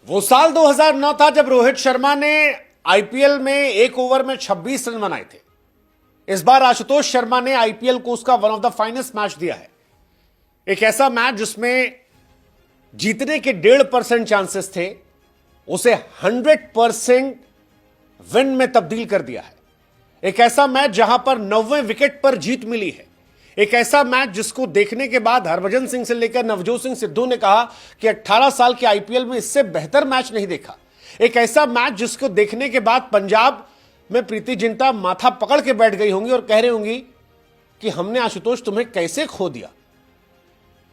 वो साल 2009 था जब रोहित शर्मा ने आईपीएल में एक ओवर में 26 रन बनाए थे। इस बार आशुतोष शर्मा ने आईपीएल को उसका one of the finest match दिया है। एक ऐसा मैच जिसमें जीतने के 1.5% चांसेस थे, उसे 100% विन में तब्दील कर दिया है। एक ऐसा मैच जहां पर 90वें विकेट पर जीत मिली है। एक ऐसा मैच जिसको देखने के बाद हरभजन सिंह से लेकर नवजोत सिंह सिद्धू ने कहा कि 18 साल के आईपीएल में इससे बेहतर मैच नहीं देखा। एक ऐसा मैच जिसको देखने के बाद पंजाब में प्रीति जिंटा माथा पकड़ के बैठ गई होंगी और कह रही होंगी कि हमने आशुतोष तुम्हें कैसे खो दिया।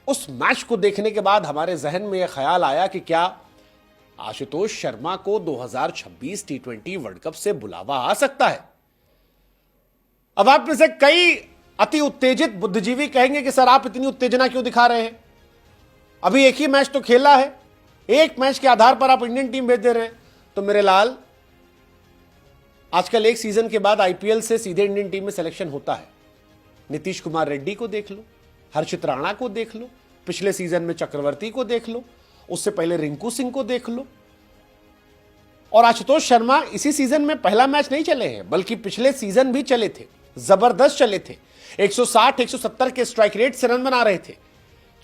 उस मैच को देखने के बाद हमारे जहन में यह ख्याल आया कि क्या आशुतोष शर्मा को 2026 टी20 वर्ल्ड कप से बुलावा आ सकता है। अब आप में से कई अति उत्तेजित बुद्धिजीवी कहेंगे कि सर आप इतनी उत्तेजना क्यों दिखा रहे हैं, अभी एक ही मैच तो खेला है, एक मैच के आधार पर आप इंडियन टीम भेज दे रहे हैं। तो मेरे लाल, आजकल एक सीजन के बाद आईपीएल से सीधे इंडियन टीम में सिलेक्शन होता है। नीतीश कुमार रेड्डी को देख लो, हर्षित राणा को देख लो, पिछले सीजन में चक्रवर्ती को देख लो, उससे पहले रिंकू सिंह को देख लो। और आशुतोष शर्मा इसी सीजन में पहला मैच नहीं चले हैं, बल्कि पिछले सीजन भी चले थे, जबरदस्त चले थे। 160 170 के स्ट्राइक रेट से रन बना रहे थे।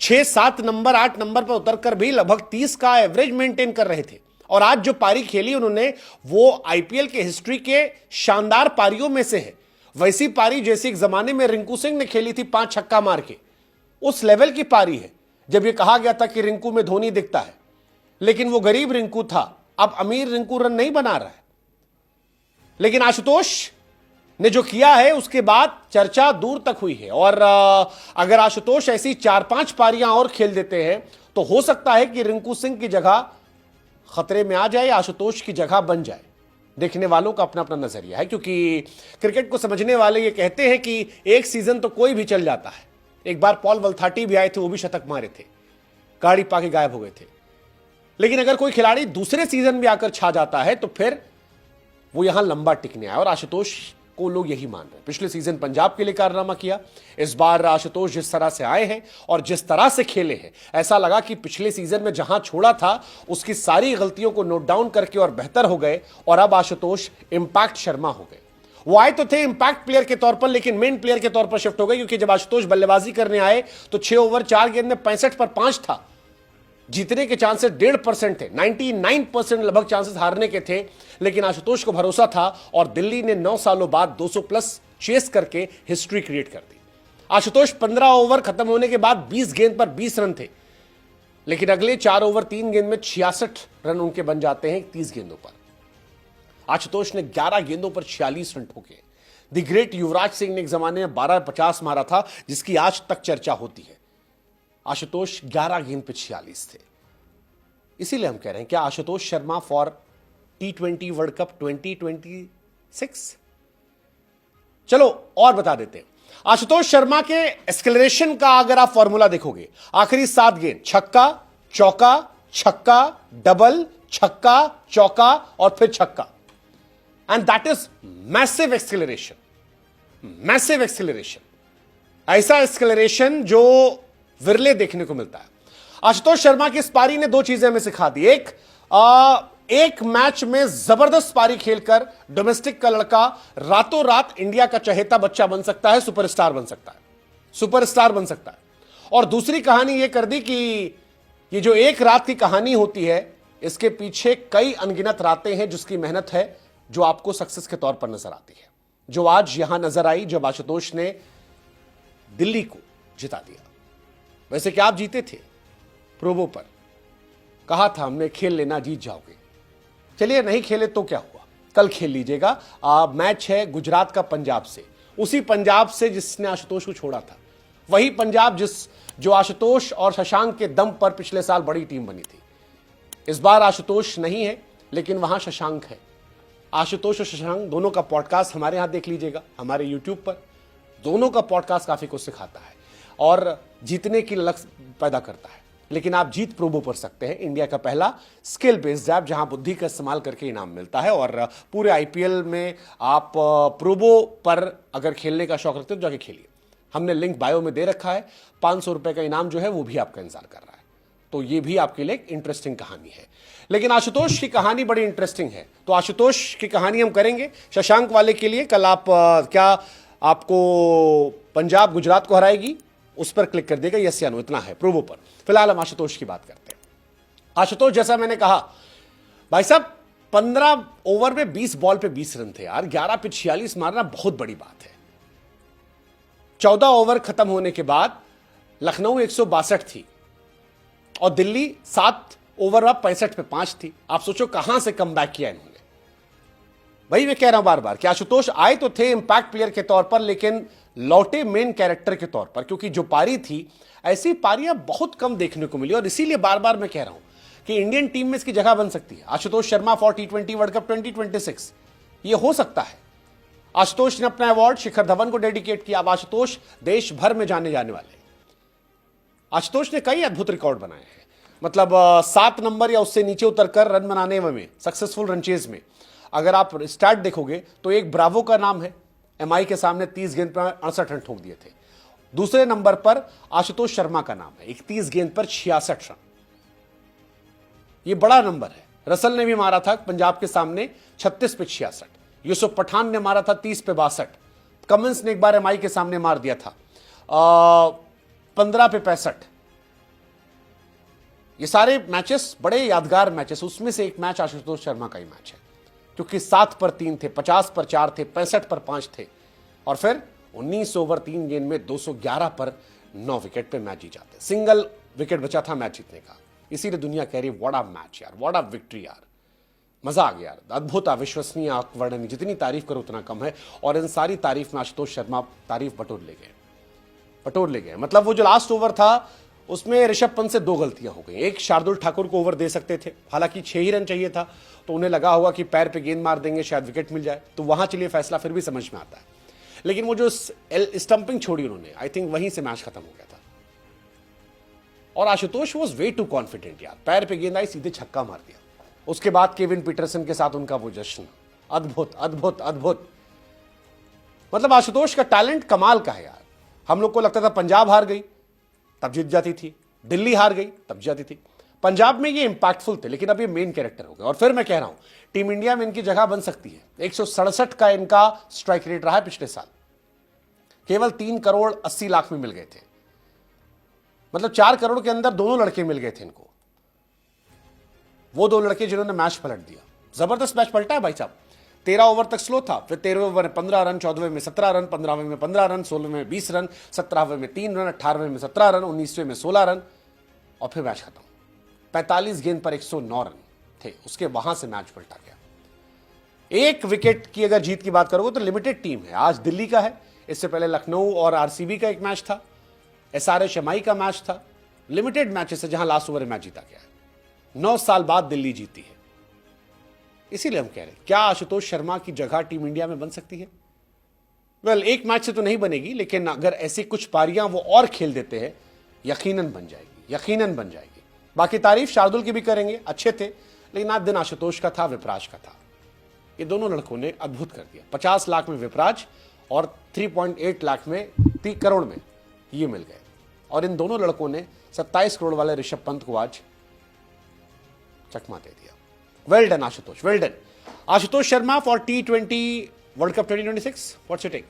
6 7 नंबर 8 नंबर पर उतरकर भी लगभग 30 का एवरेज मेंटेन कर रहे थे। और आज जो पारी खेली उन्होंने, वो आईपीएल के हिस्ट्री के शानदार पारियों में से है। वैसी पारी जैसी एक जमाने में रिंकू सिंह ने खेली थी 5 छक्का मार के, उस लेवल की पारी है। जब यह कहा गया था कि रिंकू में धोनी दिखता है, लेकिन वो गरीब रिंकू था, अब अमीर रिंकू रन नहीं बना रहा है। लेकिन आशुतोष ने जो किया है उसके बाद चर्चा दूर तक हुई है। और अगर आशुतोष ऐसी 4-5 पारियां और खेल देते हैं तो हो सकता है कि रिंकू सिंह की जगह खतरे में आ जाए, आशुतोष की जगह बन जाए। देखने वालों का अपना अपना नजरिया है, क्योंकि क्रिकेट को समझने वाले ये कहते हैं कि एक सीजन तो कोई भी चल जाता है। एक बार पॉल वल्थाटी भी आए थे, वो भी शतक मारे थे, गाड़ी पाके गायब हो गए थे। लेकिन अगर कोई खिलाड़ी दूसरे सीजन भी आकर छा जाता है तो फिर वो यहां लंबा टिकने आया। और आशुतोष को लोग यही मान रहे हैं। पिछले सीजन पंजाब के लिए कारनामा किया, इस बार आशुतोष जिस तरह से आए हैं और जिस तरह से खेले हैं, ऐसा लगा कि पिछले सीजन में जहां छोड़ा था उसकी सारी गलतियों को नोट डाउन करके और बेहतर हो गए। और अब आशुतोष इंपैक्ट शर्मा हो गए। वो आए तो थे इंपैक्ट प्लेयर के तौर पर, लेकिन मेन प्लेयर के तौर पर शिफ्ट हो गए, क्योंकि जब आशुतोष बल्लेबाजी करने आए तो 6 ओवर 4 गेंद में 65 पर 5 था। जीतने के चांसेस 1.5% थे, 99% लगभग चांसेस हारने के थे। लेकिन आशुतोष को भरोसा था और दिल्ली ने 9 सालों बाद 200 प्लस चेस करके हिस्ट्री क्रिएट कर दी। आशुतोष 15 ओवर खत्म होने के बाद 20 गेंद पर 20 रन थे, लेकिन अगले 4 ओवर 3 गेंद में 66 रन उनके बन जाते हैं 30 गेंदों पर। आशुतोष ने 11 गेंदों पर 46 रन ठोके। द ग्रेट युवराज सिंह ने एक जमाने में 12-50 मारा था, जिसकी आज तक चर्चा होती है। आशुतोष 11 गेंद पे 46 थे। इसीलिए हम कह रहे हैं क्या Ashutosh Sharma for T20 world cup 2026? चलो और बता देते हैं। आशुतोष शर्मा के एक्सेलरेशन का अगर आप फॉर्मूला देखोगे, आखिरी 7 गेंद छक्का चौका छक्का डबल छक्का चौका और फिर छक्का, and that is massive acceleration. Massive acceleration, ऐसा एक्सेलरेशन जो विरले देखने को मिलता है। आशुतोष शर्मा की इस पारी ने 2 चीजें हमें सिखा दी। एक मैच में जबरदस्त पारी खेलकर डोमेस्टिक का लड़का रातों रात इंडिया का चहेता बच्चा बन सकता है, सुपरस्टार बन सकता है, सुपरस्टार बन सकता है। और दूसरी कहानी यह कर दी कि ये जो एक रात की कहानी होती है, इसके पीछे कई अनगिनत रातें हैं जिसकी मेहनत है, जो आपको सक्सेस के तौर पर नजर आती है, जो आज यहां नजर आई जब आशुतोष ने दिल्ली को जिता दिया। वैसे क्या आप जीते थे प्रोबो पर, कहा था हमने खेल लेना जीत जाओगे। चलिए नहीं खेले तो क्या हुआ, कल खेल लीजिएगा। मैच है गुजरात का पंजाब से, उसी पंजाब से जिसने आशुतोष को छोड़ा था, वही पंजाब जो आशुतोष और शशांक के दम पर पिछले साल बड़ी टीम बनी थी। इस बार आशुतोष नहीं है, लेकिन वहां शशांक है। आशुतोष और शशांक दोनों का पॉडकास्ट हमारे यहां देख लीजिएगा, हमारे यूट्यूब पर। दोनों का पॉडकास्ट काफी कुछ सिखाता है और जीतने की लक्ष्य पैदा करता है। लेकिन आप जीत प्रोबो पर सकते हैं, इंडिया का पहला स्किल बेस्ड ऐप जहां बुद्धि का इस्तेमाल करके इनाम मिलता है। और पूरे आईपीएल में आप प्रोबो पर अगर खेलने का शौक रखते हो तो जाके खेलिए। हमने लिंक बायो में दे रखा है। 500 रुपए का इनाम जो है वो भी आपका इंतजार कर रहा है। तो ये भी आपके लिए एक इंटरेस्टिंग कहानी है। लेकिन आशुतोष की कहानी बड़ी इंटरेस्टिंग है, तो आशुतोष की कहानी हम करेंगे शशांक वाले के लिए। कल आप क्या आपको पंजाब गुजरात को हराएगी उस पर क्लिक कर देगा, यस या नो, इतना है प्रोबो पर। फिलहाल हम आशुतोष की बात करते हैं। आशुतोष, जैसा मैंने कहा भाई साहब, 15 ओवर में 20 बॉल पे 20 रन थे यार। 11 पे 46 मारना बहुत बड़ी बात है। 14 ओवर खत्म होने के बाद लखनऊ 162 थी और दिल्ली 7 ओवर में 65 पे 5 थी। आप सोचो कहां से कम बैक किया इन्होंने। भाई मैं कह रहा हूं बार बार कि आशुतोष आए तो थे इंपैक्ट प्लेयर के तौर पर, लेकिन लौटे मेन कैरेक्टर के तौर पर, क्योंकि जो पारी थी ऐसी पारियां बहुत कम देखने को मिली। और इसीलिए बार बार मैं कह रहा हूं कि इंडियन टीम में इसकी जगह बन सकती है। Ashutosh Sharma for T20 world cup 2026 ये हो सकता है। आशुतोष ने अपना अवार्ड शिखर धवन को डेडिकेट किया। अब आशुतोच देश भर में जाने वाले। आशुतोष ने कई अद्भुत रिकॉर्ड बनाए हैं, मतलब 7 नंबर या उससे नीचे उतरकर रन बनाने में, सक्सेसफुल रन चेज में। अगर आप स्टार्ट देखोगे तो एक ब्रावो का नाम है, MI के सामने 30 गेंद पर 68 रन ठोक दिए थे। दूसरे नंबर पर आशुतोष शर्मा का नाम है, 31 गेंद पर 66 रन। यह बड़ा नंबर है। रसल ने भी मारा था पंजाब के सामने 36 पे 66। यूसुफ पठान ने मारा था 30 पे 62। कमिंस ने एक बार MI के सामने मार दिया था 15 पे 65। ये सारे मैचेस बड़े यादगार मैचेस। उसमें से एक मैच आशुतोष शर्मा का ही मैच है, क्योंकि 7 पर 3 थे, 50 पर 4 थे, 65 पर 5 थे, और फिर 19 ओवर 3 गेंद में 211 पर 9 विकेट पे मैच जीत जाते। सिंगल विकेट बचा था मैच जीतने का। इसीलिए दुनिया कह रही है व्हाट अ मैच यार, व्हाट अ विक्ट्री यार, मजा आ गया यार, अद्भुत, अविश्वसनीय, वर्णनीय, जितनी तारीफ करो उतना कम है। और इन सारी तारीफ में आशुतोष शर्मा तारीफ बटोर ले गए। मतलब वो जो लास्ट ओवर था उसमें ऋषभ पंत से 2 गलतियां हो गई। एक, शार्दुल ठाकुर को ओवर दे सकते थे, हालांकि 6 ही रन चाहिए था, तो उन्हें लगा होगा कि पैर पे गेंद मार देंगे शायद विकेट मिल जाए, तो वहां चलिए फैसला फिर भी समझ में आता है। लेकिन वो जो स्टंपिंग छोड़ी उन्होंने, आई थिंक वहीं से मैच खत्म हो गया था। और Ashutosh was way too confident यार, पैर पे गेंद आई, सीधे छक्का मार दिया। उसके बाद केविन पीटरसन के साथ उनका वो जश्न, अद्भुत अद्भुत अद्भुत। मतलब आशुतोष का टैलेंट कमाल का है यार। हम लोग को लगता था पंजाब हार गई तब जीत जाती थी, दिल्ली हार गई तब जीत जाती थी। पंजाब में ये इंपैक्टफुल थे, लेकिन अब ये मेन कैरेक्टर हो गए। और फिर मैं कह रहा हूं टीम इंडिया में इनकी जगह बन सकती है। 167 का इनका स्ट्राइक रेट रहा है पिछले साल, केवल 3 करोड़ 80 लाख में मिल गए थे। मतलब 4 करोड़ के अंदर दोनों लड़के मिल गए थे इनको, वो 2 लड़के जिन्होंने मैच पलट दिया। जबरदस्त मैच पलटा है भाई साहब। 13 ओवर तक स्लो था, फिर 13वें ओवर में 15 रन, 14वें में 17 रन, 15वें में 15 रन, 16वें में 20 रन, 17वें में 3 रन, 18वें में 17 रन, 19वें में 16 रन, और फिर मैच खत्म। 45 गेंद पर 109 रन थे उसके, वहां से मैच पलटा गया। 1 विकेट की अगर जीत की बात करोगे तो लिमिटेड टीम है। आज दिल्ली का है, इससे पहले लखनऊ और RCB का एक मैच था, SRH MI का मैच था। लिमिटेड मैचेस है जहां लास्ट ओवर मैच जीता गया है। 9 साल बाद दिल्ली जीती है। इसीलिए हम कह रहे हैं, क्या आशुतोष शर्मा की जगह टीम इंडिया में बन सकती है? वेल, एक मैच से तो नहीं बनेगी, लेकिन अगर ऐसी कुछ पारियां वो और खेल देते हैं, यकीनन बन जाएगी, यकीनन बन जाएगी। बाकी तारीफ शार्दुल की भी करेंगे, अच्छे थे, लेकिन आज दिन आशुतोष का था, विपराज का था। ये दोनों लड़कों ने अद्भुत कर दिया। 50 लाख में विपराज और 3.8 लाख में 30 करोड़ में ये मिल गए। और इन दोनों लड़कों ने 27 करोड़ वाले ऋषभ पंत को आज चकमा दे दिया। Well done Ashutosh, well done. Ashutosh Sharma for T20 world cup 2026, what's your take?